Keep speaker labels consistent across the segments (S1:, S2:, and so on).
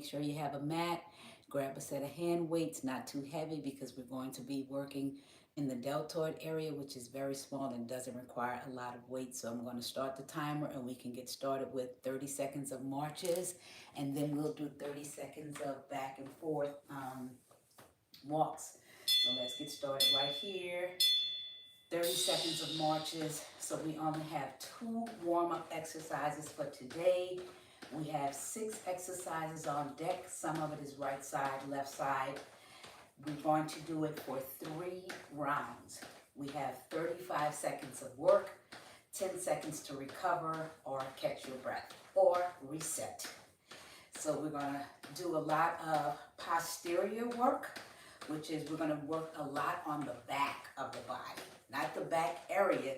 S1: make sure you have a mat. Grab a set of hand weights, not too heavy because we're going to be working in the deltoid area, which is very small and doesn't require a lot of weight. So I'm going to start the timer and we can get started with 30 seconds of marches, and then we'll do 30 seconds of back and forth walks. So let's get started right here. 30 seconds of marches. So we only have 2 warm-up exercises for today. We have 6 exercises on deck. Some of it is right side, left side. We're going to do it for 3 rounds. We have 35 seconds of work, 10 seconds to recover or catch your breath or reset. So we're going to do a lot of posterior work, which is we're going to work a lot on the back of the body. Not the back area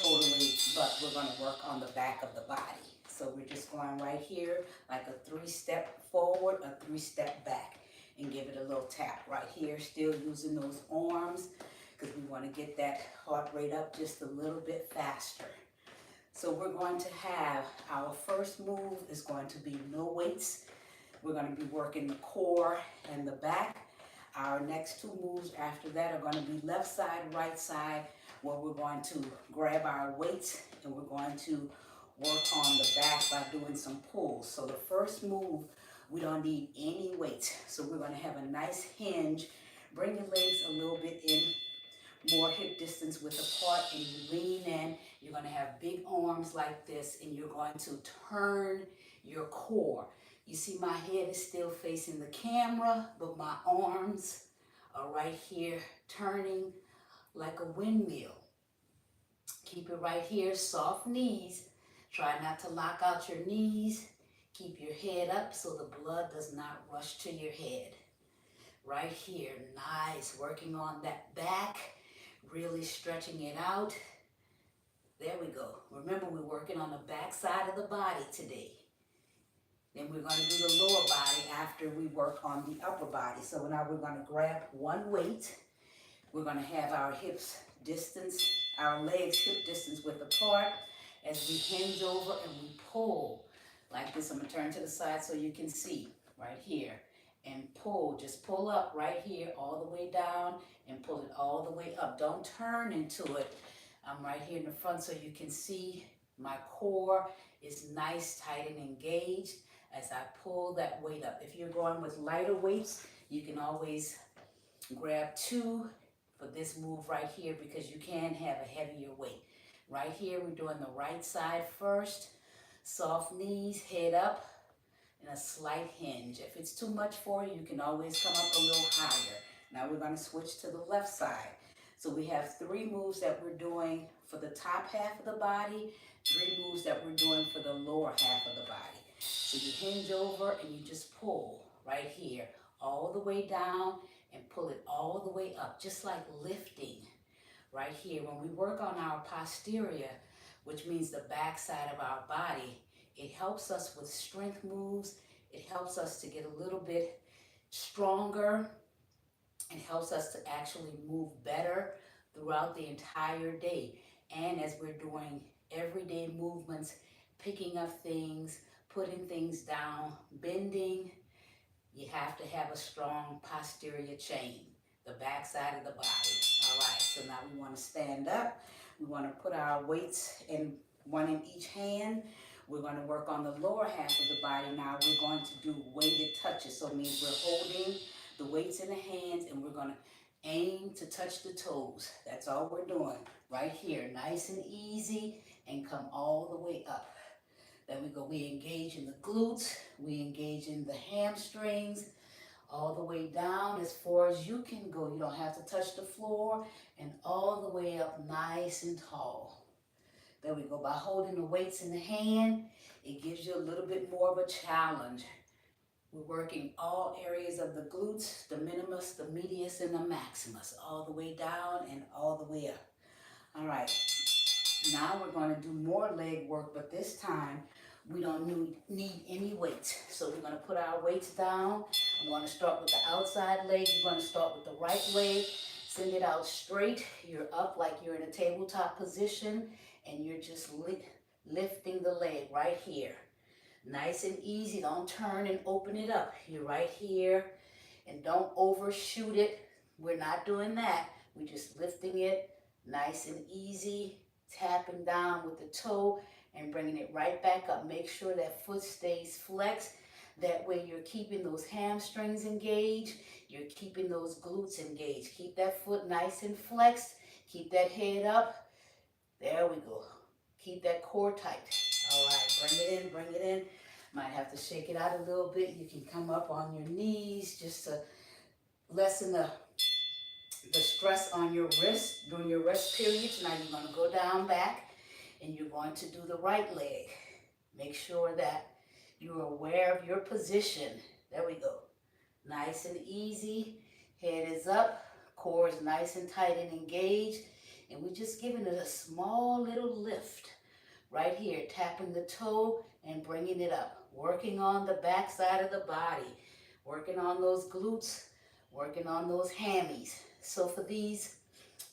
S1: totally, but we're going to work on the back of the body. So we're just going right here like a 3-step forward, a 3-step back, and give it a little tap right here. Still using those arms because we want to get that heart rate up just a little bit faster. So we're going to have our first move is going to be no weights. We're going to be working the core and the back. Our next 2 moves after that are going to be left side, right side, where we're going to grab our weights and we're going to work on the back by doing some pulls. So the first move, we don't need any weights. So we're going to have a nice hinge. Bring your legs a little bit in, more hip distance width apart, and you lean in. You're going to have big arms like this, and you're going to turn your core. You see my head is still facing the camera, but my arms are right here turning like a windmill. Keep it right here, soft knees. Try not to lock out your knees. Keep your head up so the blood does not rush to your head. Right here, nice. Working on that back, really stretching it out. There we go. Remember, we're working on the back side of the body today. Then we're going to do the lower body after we work on the upper body. So now we're going to grab one weight. We're going to have our hips distance, our legs hip distance width apart as we hinge over and we pull like this. I'm going to turn to the side so you can see right here. And pull, just pull up right here all the way down and pull it all the way up. Don't turn into it. I'm right here in the front so you can see my core is nice, tight, and engaged as I pull that weight up. If you're going with lighter weights, you can always grab 2 for this move right here because you can have a heavier weight. Right here, we're doing the right side first. Soft knees, head up, and a slight hinge. If it's too much for you, you can always come up a little higher. Now we're going to switch to the left side. So we have 3 moves that we're doing for the top half of the body, 3 moves that we're doing for the lower half of the body. So you hinge over and you just pull right here, all the way down and pull it all the way up, just like lifting right here. When we work on our posterior, which means the back side of our body, it helps us with strength moves. It helps us to get a little bit stronger. It helps us to actually move better throughout the entire day. And as we're doing everyday movements, picking up things, putting things down, bending, you have to have a strong posterior chain, the back side of the body. All right, so now we want to stand up. We want to put our weights in one in each hand. We're going to work on the lower half of the body now. We're going to do weighted touches. So it means we're holding the weights in the hands and we're going to aim to touch the toes. That's all we're doing right here. Nice and easy, and come all the way up. There we go. We engage in the glutes. We engage in the hamstrings. All the way down as far as you can go. You don't have to touch the floor, and all the way up nice and tall. There we go. By holding the weights in the hand, it gives you a little bit more of a challenge. We're working all areas of the glutes, the minimus, the medius, and the maximus, all the way down and all the way up. All right. Now we're going to do more leg work, but this time we don't need any weights. So we're going to put our weights down. I'm going to start with the outside leg. You're going to start with the right leg. Send it out straight. You're up like you're in a tabletop position, and you're just lifting the leg right here. Nice and easy. Don't turn and open it up. You're right here. And don't overshoot it. We're not doing that. We're just lifting it nice and easy, tapping down with the toe and bringing it right back up. Make sure that foot stays flexed. That way you're keeping those hamstrings engaged. You're keeping those glutes engaged. Keep that foot nice and flexed. Keep that head up. There we go. Keep that core tight. All right, bring it in, bring it in. Might have to shake it out a little bit. You can come up on your knees just to lessen the stress on your wrist during your rest periods. Now you're going to go down back and you're going to do the right leg. Make sure that you're aware of your position. There we go. Nice and easy. Head is up. Core is nice and tight and engaged. And we're just giving it a small little lift right here. Tapping the toe and bringing it up. Working on the back side of the body. Working on those glutes. Working on those hammies. So for these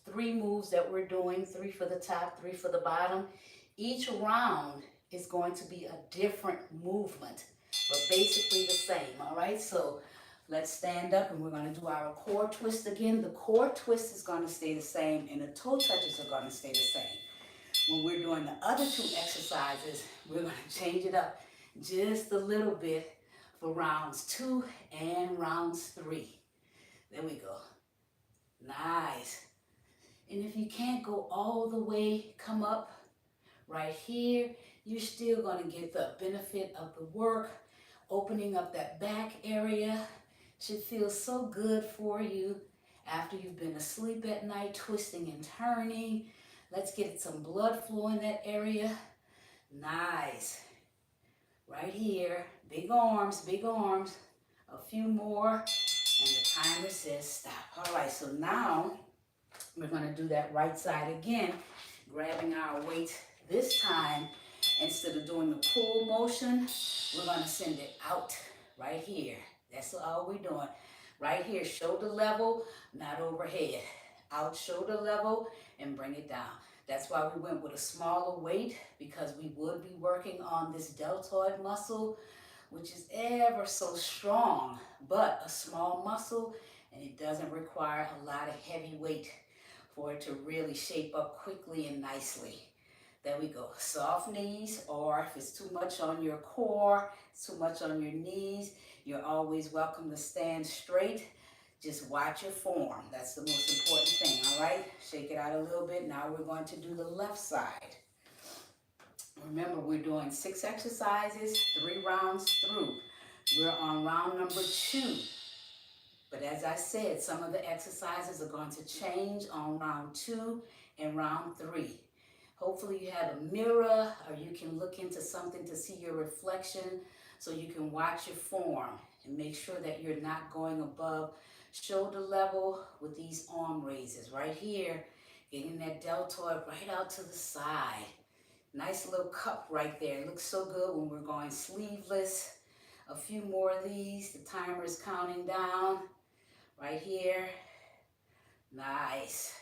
S1: 3 moves that we're doing, 3 for the top, 3 for the bottom, each round is going to be a different movement, but basically the same, all right? So let's stand up and we're going to do our core twist again. The core twist is going to stay the same and the toe touches are going to stay the same. When we're doing the other 2 exercises, we're going to change it up just a little bit for rounds 2 and rounds 3. There we go. Nice. And if you can't go all the way, come up right here. You're still going to get the benefit of the work. Opening up that back area should feel so good for you after you've been asleep at night, twisting and turning. Let's get some blood flow in that area. Nice. Right here. Big arms, big arms. A few more. And the timer says stop. All right, so now we're going to do that right side again, grabbing our weight this time. Instead of doing the pull motion, we're going to send it out right here. That's all we're doing. Right here, shoulder level, not overhead. Out shoulder level and bring it down. That's why we went with a smaller weight, because we would be working on this deltoid muscle, which is ever so strong, but a small muscle, and it doesn't require a lot of heavy weight for it to really shape up quickly and nicely. There we go. Soft knees, or if it's too much on your core, too much on your knees, you're always welcome to stand straight. Just watch your form. That's the most important thing, all right? Shake it out a little bit. Now we're going to do the left side. Remember, we're doing 6 exercises, 3 rounds through. We're on round number 2. But as I said, some of the exercises are going to change on round 2 and round 3. Hopefully you have a mirror, or you can look into something to see your reflection so you can watch your form and make sure that you're not going above shoulder level with these arm raises. Right here, getting that deltoid right out to the side. Nice little cup right there. It looks so good when we're going sleeveless. A few more of these. The timer is counting down. Right here. Nice.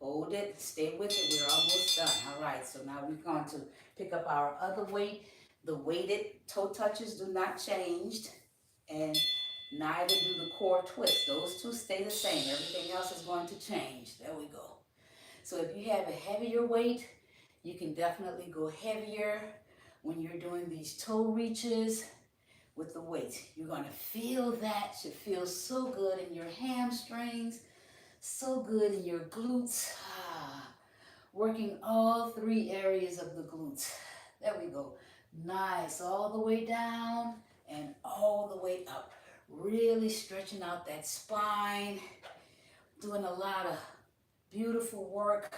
S1: Hold it. Stay with it. We're almost done. All right. So now we're going to pick up our other weight. The weighted toe touches do not change. And neither do the core twist. Those 2 stay the same. Everything else is going to change. There we go. So if you have a heavier weight, you can definitely go heavier when you're doing these toe reaches with the weights. You're going to feel that. Should feel so good in your hamstrings, so good in your glutes. Working all 3 areas of the glutes. There we go. Nice. All the way down and all the way up. Really stretching out that spine. Doing a lot of beautiful work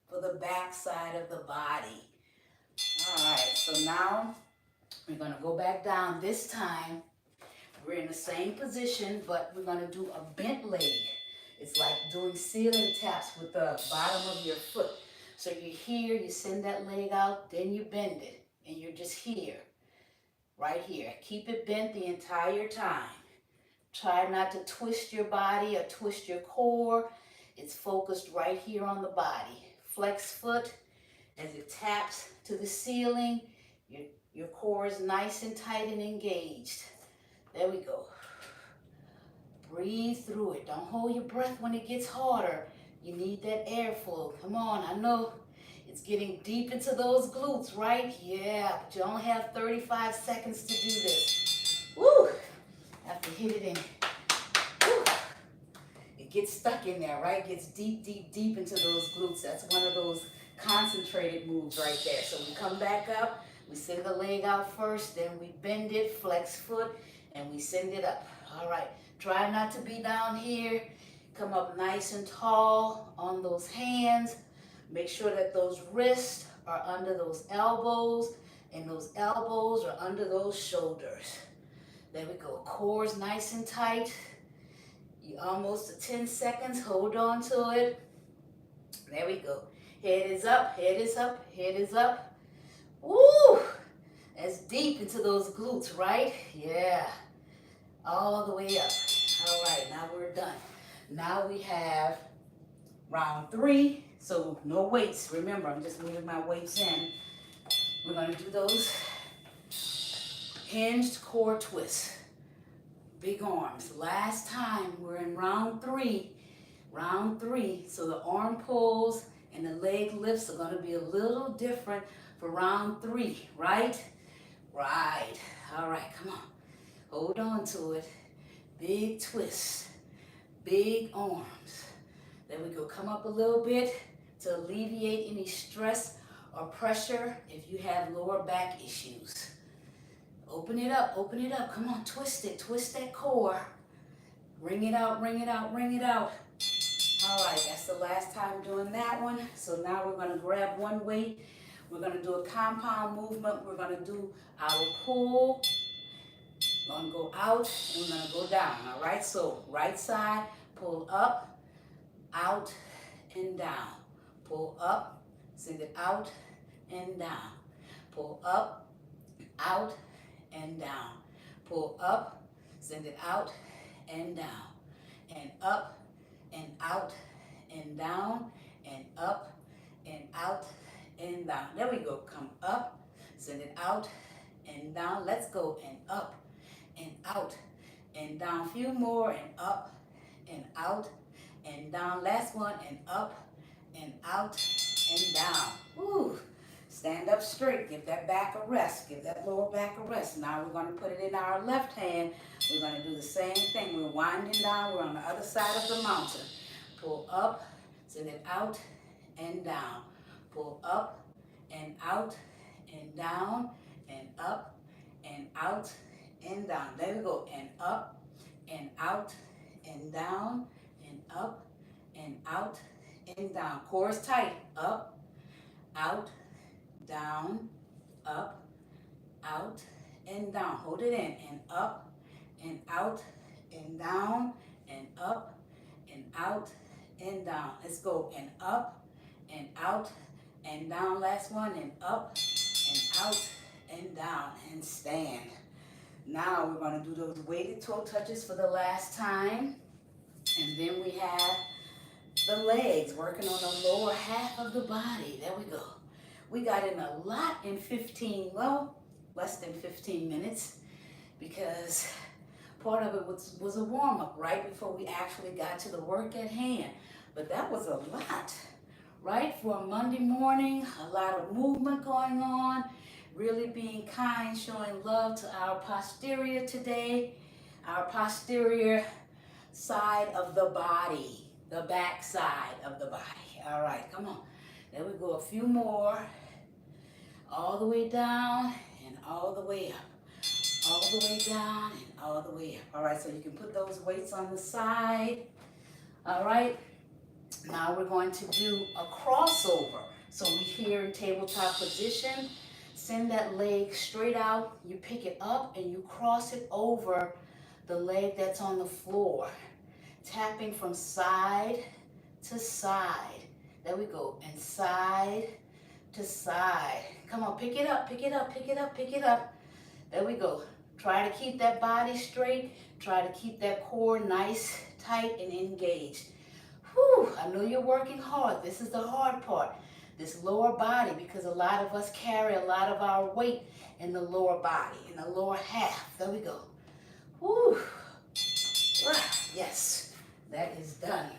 S1: for the back side of the body. All right, so now we're going to go back down. This time, we're in the same position, but we're going to do a bent leg. It's like doing ceiling taps with the bottom of your foot. So you're here, you send that leg out, then you bend it, and you're just here, right here. Keep it bent the entire time. Try not to twist your body or twist your core. It's focused right here on the body. Flex foot as it taps to the ceiling. You're Your core is nice and tight and engaged. There we go. Breathe through it. Don't hold your breath when it gets harder. You need that airflow. Come on, I know it's getting deep into those glutes, right? Yeah, but you only have 35 seconds to do this. Woo! Have to hit it in. Woo! It gets stuck in there, right? Gets deep, deep, deep into those glutes. That's one of those concentrated moves right there. So we come back up, we send the leg out first, then we bend it, flex foot, and we send it up. All right, try not to be down here. Come up nice and tall on those hands. Make sure that those wrists are under those elbows, and those elbows are under those shoulders. There we go. Core's nice and tight. You almost to 10 seconds. Hold on to it. There we go. Head is up, head is up, head is up. Woo! That's deep into those glutes, right? Yeah. All the way up. All right, now we're done. Now we have round 3. So no weights. Remember, I'm just moving my weights in. We're going to do those hinged core twists. Big arms. Last time we're in round 3. Round 3. So the arm pulls and the leg lifts are going to be a little different for round 3, right? Right. All right, come on. Hold on to it. Big twist. Big arms. There we go. Come up a little bit to alleviate any stress or pressure if you have lower back issues. Open it up, open it up. Come on, twist it. Twist that core. Ring it out, ring it out, ring it out. All right, that's the last time doing that one. So now we're going to grab one weight. We're going to do a compound movement. We're going to do our pull. We're going to go out and we're going to go down. All right, so right side, pull up, out, and down. Pull up, send it out and down. Pull up, out, and down. Pull up, send it out and down. And up, and out, and down, and up, and out, and down. There we go. Come up, send it out, and down. Let's go. And up, and out, and down. A few more, and up, and out, and down. Last one, and up, and out, and down. Woo! Stand up straight. Give that back a rest. Give that lower back a rest. Now we're going to put it in our left hand. We're going to do the same thing. We're winding down. We're on the other side of the mountain. Pull up, send it out, and down. Pull up, and out, and down, and up, and out, and down. There we go. And up, and out, and down, and up, and out, and down. Core is tight. Up, out, down, up, out, and down. Hold it in. And up, and out, and down, and up, and out, and down. Let's go. And up, and out, and down. Last one. And up, and out, and down. And stand. Now we're going to do those weighted toe touches for the last time. And then we have the legs, working on the lower half of the body. There we go. We got in a lot in 15, well, less than 15 minutes, because part of it was a warm-up right before we actually got to the work at hand. But that was a lot, right? For a Monday morning, a lot of movement going on, really being kind, showing love to our posterior today, our posterior side of the body, the back side of the body. All right, come on. There we go, a few more. All the way down and all the way up. All the way down and all the way up. All right, so you can put those weights on the side. All right, now we're going to do a crossover. So we're here in tabletop position. Send that leg straight out. You pick it up and you cross it over the leg that's on the floor. Tapping from side to side. There we go. And side to side. Come on, pick it up, pick it up, pick it up, pick it up. There we go. Try to keep that body straight. Try to keep that core nice, tight, and engaged. Whew, I know you're working hard. This is the hard part. this lower body, because a lot of us carry a lot of our weight in the lower body, in the lower half. There we go. Woo. Yes, that is done.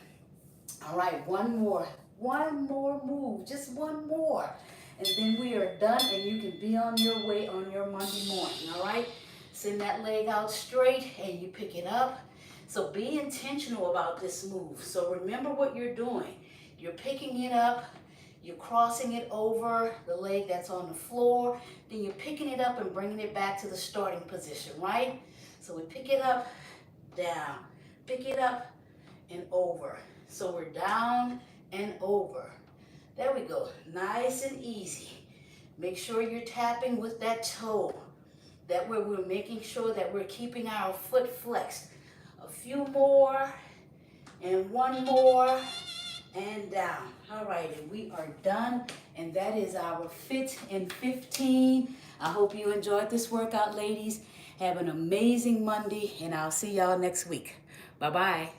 S1: All right, one more move, just one more. And then we are done, and you can be on your way on your Monday morning, all right? Send that leg out straight, and you pick it up. So be intentional about this move. So remember what you're doing. You're picking it up, you're crossing it over the leg that's on the floor, then you're picking it up and bringing it back to the starting position, right? So we pick it up, down, pick it up, and over. So we're down and over. There we go, nice and easy. Make sure you're tapping with that toe. That way we're making sure that we're keeping our foot flexed. A few more, and one more, and down. All right, and we are done, and that is our Fit in 15. I hope you enjoyed this workout, ladies. Have an amazing Monday, and I'll see y'all next week. Bye-bye.